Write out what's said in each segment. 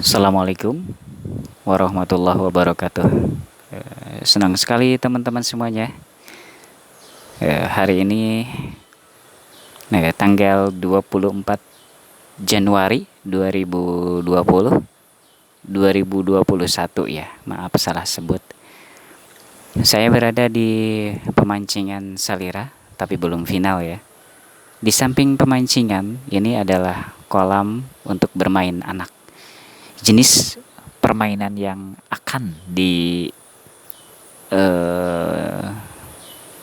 Assalamualaikum warahmatullahi wabarakatuh. Senang sekali teman-teman semuanya. Hari ini tanggal 24 Januari 2020 2021 ya. Maaf salah sebut. Saya berada di pemancingan Salira tapi belum final ya. Di samping pemancingan ini adalah kolam untuk bermain anak. Jenis permainan yang akan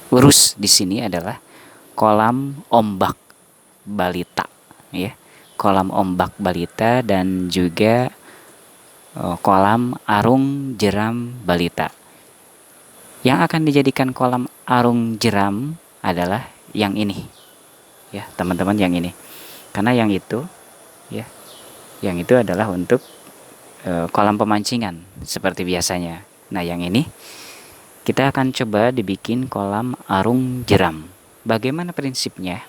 urus di sini adalah kolam ombak balita ya. Kolam ombak balita dan juga kolam arung jeram balita. Yang akan dijadikan kolam arung jeram adalah yang ini. Ya, teman-teman, yang ini. Karena yang itu ya, yang itu adalah untuk kolam pemancingan seperti biasanya. Nah, yang ini kita akan coba dibikin kolam arung jeram. Bagaimana prinsipnya?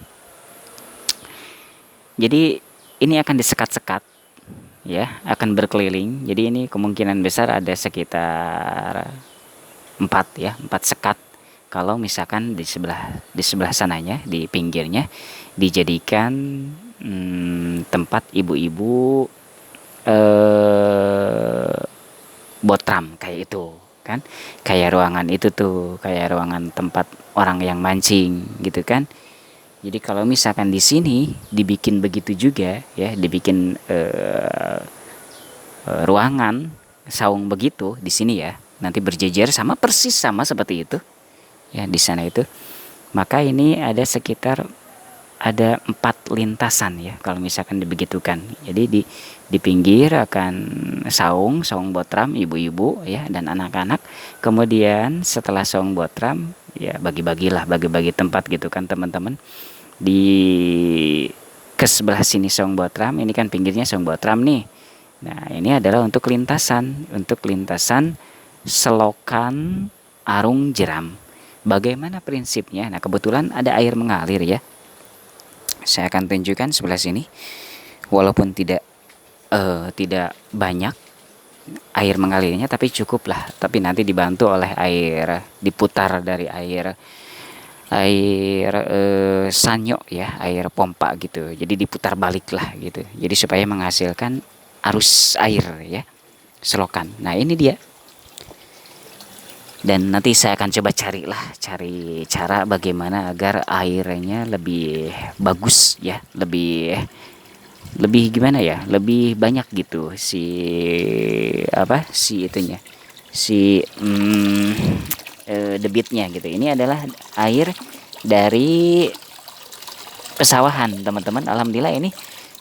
Jadi ini akan disekat-sekat ya, akan berkeliling. Jadi ini kemungkinan besar ada sekitar 4 ya, 4 sekat. Kalau misalkan di sebelah sananya, di pinggirnya dijadikan tempat ibu-ibu botram kayak itu kan, kayak ruangan itu tuh, kayak ruangan tempat orang yang mancing gitu kan. Jadi kalau misalkan di sini dibikin begitu juga ya, dibikin ruangan saung begitu di sini ya, nanti berjejer sama persis sama seperti itu ya di sana itu, maka ini ada sekitar ada 4 lintasan ya kalau misalkan dibegitukan. Jadi di pinggir akan saung botram ibu-ibu ya dan anak-anak. Kemudian setelah saung botram ya bagi-bagi tempat gitu kan teman-teman. Di ke sebelah sini saung botram, ini kan pinggirnya saung botram nih. Nah, ini adalah untuk lintasan selokan arung jeram. Bagaimana prinsipnya? Nah, kebetulan ada air mengalir ya. Saya akan tunjukkan sebelah sini. Walaupun tidak banyak air mengalirnya, tapi cukup lah. Tapi nanti dibantu oleh air, diputar dari air sanyo ya, air pompa gitu. Jadi diputar balik lah gitu. Jadi supaya menghasilkan arus air ya, selokan. Nah, ini dia. Dan nanti saya akan coba cari cara bagaimana agar airnya lebih bagus ya, lebih gimana ya, lebih banyak gitu si debitnya gitu. Ini adalah air dari pesawahan teman-teman. Alhamdulillah ini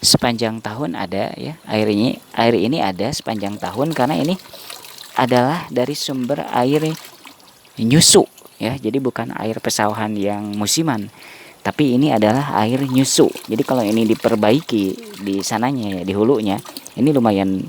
sepanjang tahun ada ya, air ini ada sepanjang tahun karena ini adalah dari sumber air nyusu ya. Jadi bukan air pesawahan yang musiman, tapi ini adalah air nyusu. Jadi kalau ini diperbaiki di sananya ya, di hulunya, ini lumayan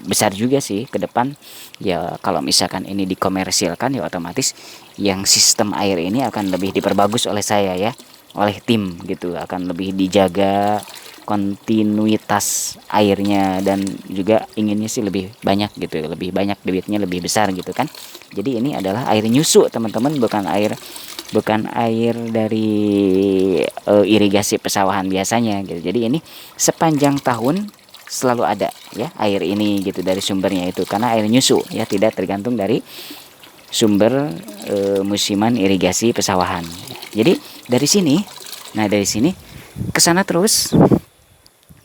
besar juga sih ke depan ya. Kalau misalkan ini dikomersilkan ya otomatis yang sistem air ini akan lebih diperbagus oleh saya ya, oleh tim gitu, akan lebih dijaga kontinuitas airnya dan juga inginnya sih lebih banyak gitu, lebih banyak debitnya lebih besar gitu kan. Jadi ini adalah air nyusu teman-teman, bukan air dari irigasi pesawahan biasanya gitu. Jadi ini sepanjang tahun selalu ada ya air ini gitu dari sumbernya itu, karena air nyusu ya, tidak tergantung dari sumber musiman irigasi pesawahan. Jadi dari sini ke sana terus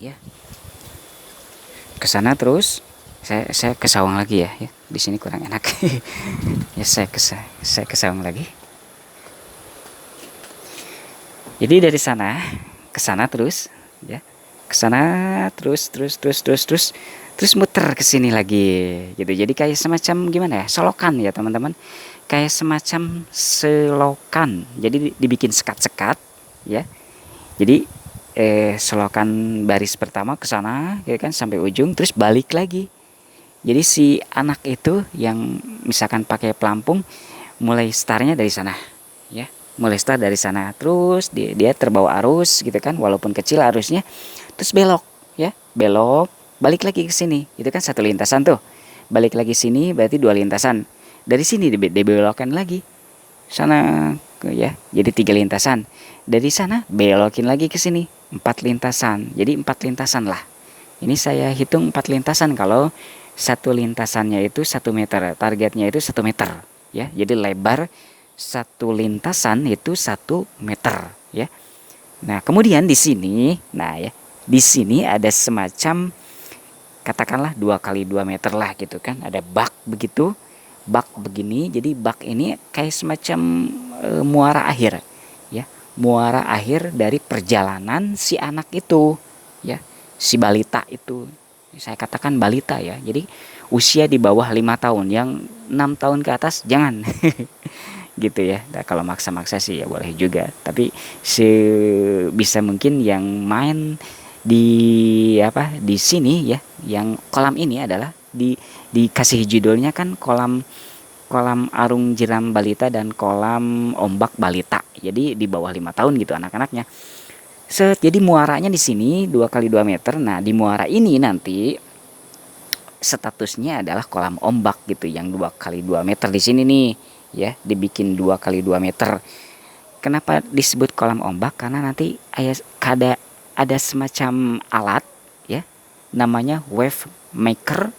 ya, ke sana terus. Saya ke sawang lagi ya, di sini kurang enak. Ya, saya ke sawang lagi. Jadi dari sana ke sana terus ya, ke sana terus muter ke sini lagi gitu. Jadi kayak semacam gimana ya, selokan ya teman-teman, kayak semacam selokan. Jadi dibikin sekat-sekat ya. Jadi selokan baris pertama ke sana ya kan sampai ujung, terus balik lagi. Jadi si anak itu yang misalkan pakai pelampung mulai startnya dari sana ya, mulai start dari sana, terus dia terbawa arus gitu kan, walaupun kecil arusnya, terus belok ya, belok balik lagi ke sini. Itu kan satu lintasan tuh. Balik lagi sini berarti dua lintasan. Dari sini dibelokkan lagi sana ya. Jadi tiga lintasan. Dari sana belokin lagi ke sini, empat lintasan. Jadi empat lintasan lah. Ini saya hitung empat lintasan kalau satu lintasannya itu 1 meter, targetnya itu 1 meter ya. Jadi lebar satu lintasan itu 1 meter ya. Nah, kemudian di sini, nah ya, di sini ada semacam katakanlah 2 kali 2 meter lah gitu kan. Ada bak begitu, bak begini. Jadi bak ini kayak semacam muara akhir ya. Muara akhir dari perjalanan si anak itu ya. Si balita itu. Saya katakan balita ya. Jadi usia di bawah 5 tahun, yang 6 tahun ke atas jangan. Gitu ya. Nah, kalau maksa-maksa sih ya boleh juga, tapi sebisa mungkin yang main di di sini ya, yang kolam ini adalah dikasih judulnya kan kolam kolam arung jeram balita dan kolam ombak balita. Jadi di bawah 5 tahun gitu anak-anaknya. Jadi muaranya di sini 2 kali 2 meter. Nah, di muara ini nanti statusnya adalah kolam ombak gitu, yang 2 kali 2 meter di sini nih ya, dibikin 2 kali 2 meter. Kenapa disebut kolam ombak? Karena nanti ada semacam alat ya, namanya wave maker.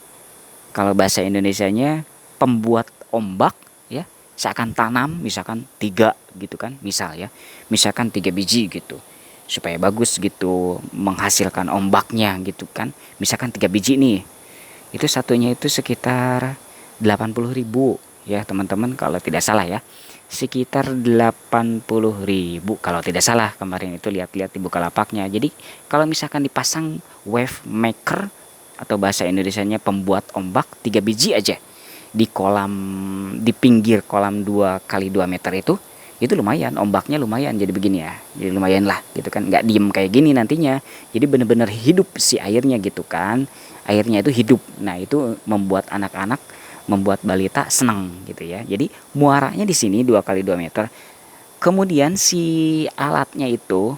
Kalau bahasa Indonesianya pembuat ombak ya. Saya akan tanam misalkan 3 gitu kan, misalkan 3 biji gitu, supaya bagus gitu menghasilkan ombaknya gitu kan. Misalkan 3 biji nih, itu satunya itu sekitar 80.000 ya teman-teman, kalau tidak salah ya, sekitar 80.000 kalau tidak salah, kemarin itu lihat-lihat di Bukalapaknya. Jadi kalau misalkan dipasang wave maker atau bahasa Indonesianya pembuat ombak 3 biji aja di kolam, di pinggir kolam 2 kali 2 meter itu lumayan, ombaknya lumayan jadi begini ya. Jadi lumayan lah gitu kan, nggak diem kayak gini nantinya. Jadi bener-bener hidup si airnya gitu kan. Airnya itu hidup. Nah, itu membuat anak-anak, membuat balita senang gitu ya. Jadi muaranya di sini 2 kali 2 meter. Kemudian si alatnya itu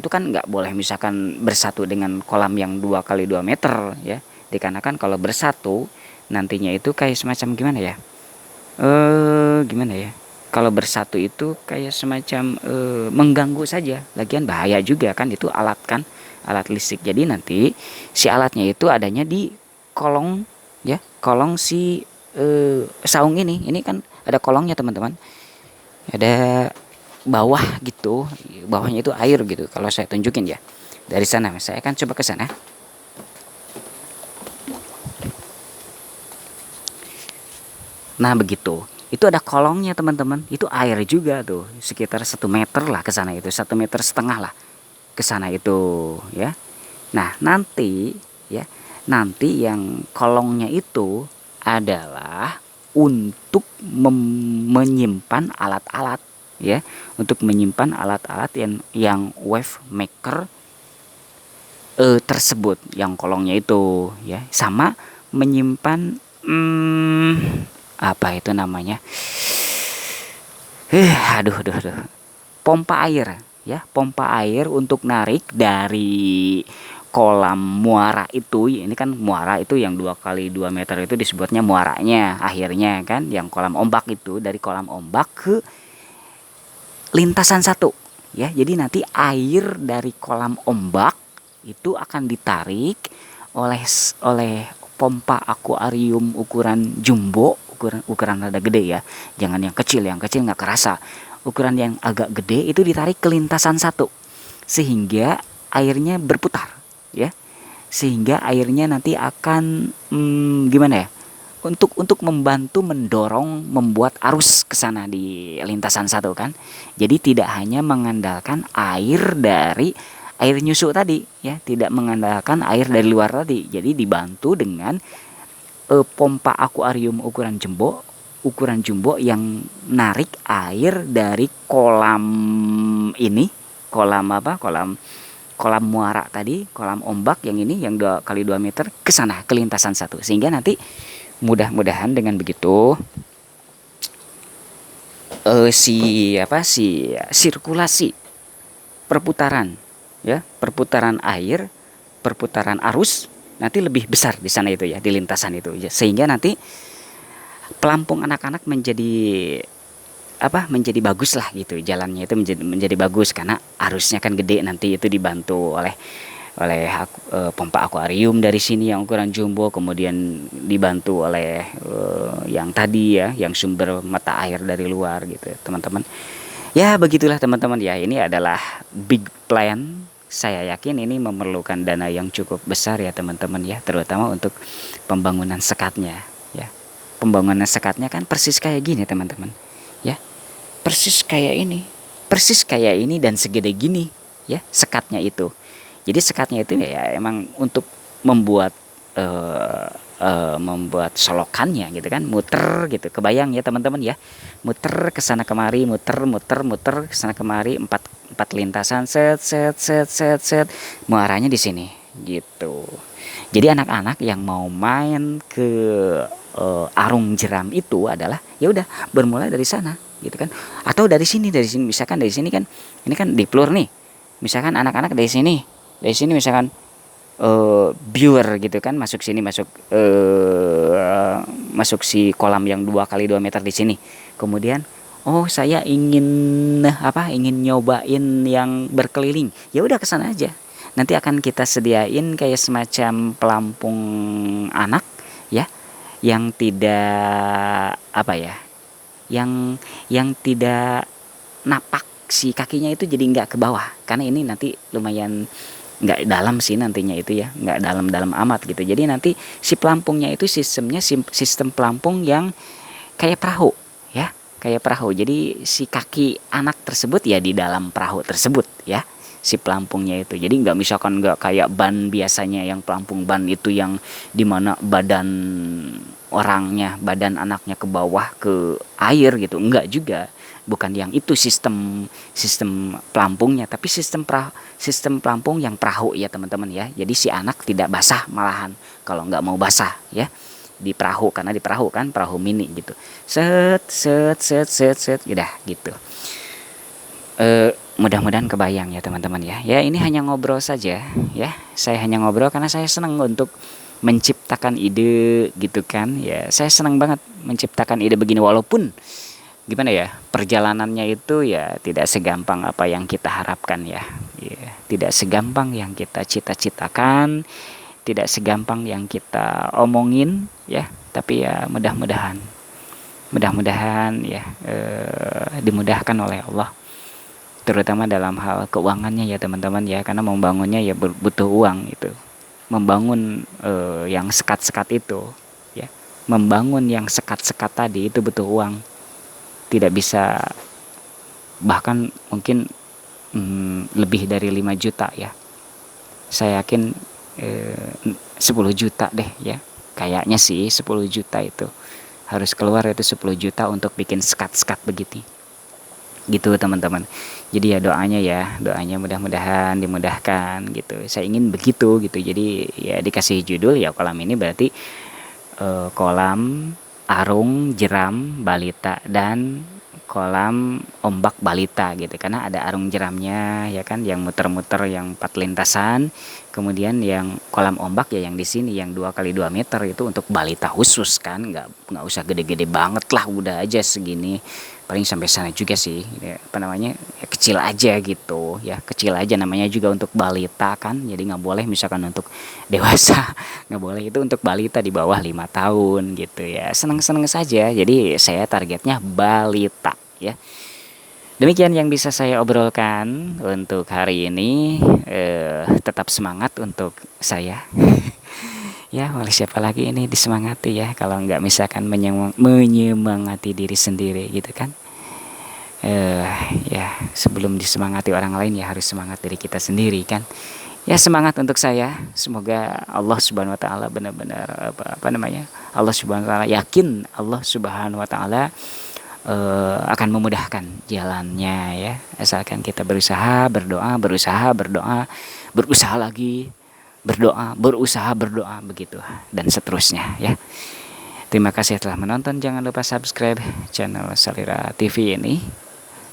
kan nggak boleh misalkan bersatu dengan kolam yang 2 kali 2 meter ya. Dikarenakan kalau bersatu nantinya itu kayak semacam gimana ya? Gimana ya? Kalau bersatu itu kayak semacam mengganggu saja. Lagian bahaya juga kan, itu alat kan, alat listrik. Jadi nanti si alatnya itu adanya di kolong ya, kolong si saung ini. Ini kan ada kolongnya teman-teman. Ada bawah gitu, bawahnya itu air gitu. Kalau saya tunjukin ya dari sana, saya akan coba ke sana. Nah begitu, itu ada kolongnya teman-teman. Itu air juga tuh, sekitar 1 meter lah ke sana, itu 1,5 meter lah ke sana itu ya. Nah nanti ya, nanti yang kolongnya itu adalah untuk menyimpan alat-alat ya, untuk menyimpan alat-alat yang wave maker tersebut, yang kolongnya itu ya, sama menyimpan apa itu namanya, aduh, pompa air ya, pompa air untuk narik dari kolam muara itu. Ini kan muara itu yang 2 kali 2 meter itu disebutnya muaranya akhirnya kan, yang kolam ombak itu, dari kolam ombak ke lintasan satu ya. Jadi nanti air dari kolam ombak itu akan ditarik oleh pompa akuarium ukuran jumbo, ukuran rada gede ya, jangan yang kecil nggak kerasa. Ukuran yang agak gede itu ditarik ke lintasan satu sehingga airnya berputar ya, sehingga airnya nanti akan gimana ya, untuk membantu mendorong, membuat arus ke sana di lintasan satu kan. Jadi tidak hanya mengandalkan air dari air nyusu tadi ya, tidak mengandalkan air dari luar tadi. Jadi dibantu dengan pompa akuarium ukuran jumbo yang narik air dari kolam ini, kolam apa? Kolam muara tadi, kolam ombak yang ini yang 2 kali 2 meter ke sana, ke lintasan satu. Sehingga nanti mudah-mudahan dengan begitu si sirkulasi perputaran ya, perputaran air, perputaran arus nanti lebih besar di sana itu ya, di lintasan itu ya. Sehingga nanti pelampung anak-anak menjadi bagus lah gitu, jalannya itu menjadi bagus karena arusnya kan gede, nanti itu dibantu oleh pompa akuarium dari sini yang ukuran jumbo, kemudian dibantu oleh yang tadi ya, yang sumber mata air dari luar gitu teman-teman. Ya begitulah teman-teman ya, ini adalah big plan. Saya yakin ini memerlukan dana yang cukup besar ya teman-teman ya, terutama untuk pembangunan sekatnya ya. Pembangunan sekatnya kan persis kayak gini teman-teman ya, persis kayak ini dan segede gini ya sekatnya itu. Jadi sekatnya itu ya emang untuk membuat membuat solokannya gitu kan, muter gitu, kebayang ya teman-teman ya, muter ke sana kemari, muter ke sana kemari, empat lintasan, set muaranya di sini gitu. Jadi anak-anak yang mau main ke arung jeram itu adalah ya udah bermula dari sana gitu kan, atau dari sini misalkan dari sini kan, ini kan di Plur nih, misalkan anak-anak dari sini misalkan viewer gitu kan, masuk sini, masuk si kolam yang 2x2 meter di sini, kemudian oh saya ingin nyobain yang berkeliling, ya udah ke sana aja, nanti akan kita sediain kayak semacam pelampung anak ya, yang tidak yang tidak napak si kakinya itu, jadi nggak ke bawah, karena ini nanti lumayan nggak dalam sih nantinya itu ya, nggak dalam amat gitu. Jadi nanti si pelampungnya itu sistem pelampung yang kayak perahu ya, kayak perahu. Jadi si kaki anak tersebut ya di dalam perahu tersebut ya, si pelampungnya itu. Jadi nggak kayak ban biasanya, yang pelampung ban itu yang dimana badan anaknya ke bawah ke air gitu, enggak juga, bukan yang itu sistem pelampungnya, tapi sistem pelampung yang perahu ya teman-teman ya. Jadi si anak tidak basah malahan kalau nggak mau basah ya di perahu, karena di perahu kan perahu mini gitu, set udah gitu. Mudah-mudahan kebayang ya teman-teman ya. Ya ini hanya ngobrol saja ya, saya hanya ngobrol karena saya senang untuk menciptakan ide gitu kan ya. Saya senang banget menciptakan ide begini, walaupun gimana ya, perjalanannya itu ya tidak segampang apa yang kita harapkan ya, tidak segampang yang kita cita-citakan, tidak segampang yang kita omongin ya, tapi ya mudah-mudahan ya dimudahkan oleh Allah, terutama dalam hal keuangannya ya teman-teman ya, karena membangunnya ya butuh uang itu, membangun yang sekat-sekat itu ya, membangun yang sekat-sekat tadi itu butuh uang, tidak bisa, bahkan mungkin lebih dari 5 juta ya, saya yakin 10 juta deh ya, kayaknya sih 10 juta itu harus keluar, itu 10 juta untuk bikin sekat-sekat begitu gitu teman-teman. Jadi ya doanya mudah-mudahan dimudahkan gitu, saya ingin begitu gitu. Jadi ya dikasih judul ya kolam ini berarti kolam arung jeram balita dan kolam ombak balita gitu, karena ada arung jeramnya ya kan, yang muter-muter yang 4 lintasan, kemudian yang kolam ombak ya yang di sini yang 2x2 meter itu untuk balita khusus kan, nggak usah gede-gede banget lah, udah aja segini, paling sampai sana juga sih ya, ya, kecil aja gitu ya, kecil aja, namanya juga untuk balita kan, jadi nggak boleh misalkan untuk dewasa, nggak boleh, itu untuk balita di bawah 5 tahun gitu ya, seneng-seneng saja. Jadi saya targetnya balita ya. Demikian yang bisa saya obrolkan untuk hari ini. Tetap semangat untuk saya. Ya, oleh siapa lagi ini disemangati ya, kalau nggak misalkan menyemangati diri sendiri gitu kan. Ya sebelum disemangati orang lain ya harus semangat diri kita sendiri kan. Ya semangat untuk saya, semoga Allah Subhanahu wa taala benar-benar Allah Subhanahu wa taala, yakin Allah Subhanahu wa taala akan memudahkan jalannya ya, asalkan kita berusaha berdoa, berusaha lagi berdoa, berdoa begitu dan seterusnya ya. Terima kasih telah menonton, jangan lupa subscribe channel Salira TV ini.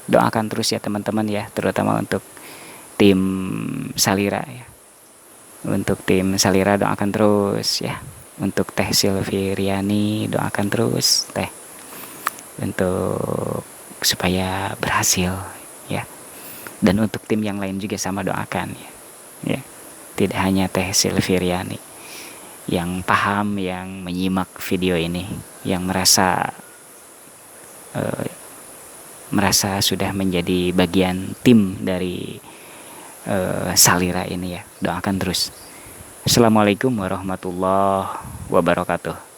Doakan terus ya teman-teman ya, terutama untuk tim Salira ya. Untuk tim Salira doakan terus ya. Untuk Teh Silviriani doakan terus Teh, untuk supaya berhasil ya. Dan untuk tim yang lain juga sama doakan ya. Ya. Tidak hanya Teh Silviriani yang paham, yang menyimak video ini, yang eh, merasa sudah menjadi bagian tim dari Salira ini ya. Doakan terus. Assalamualaikum warahmatullahi wabarakatuh.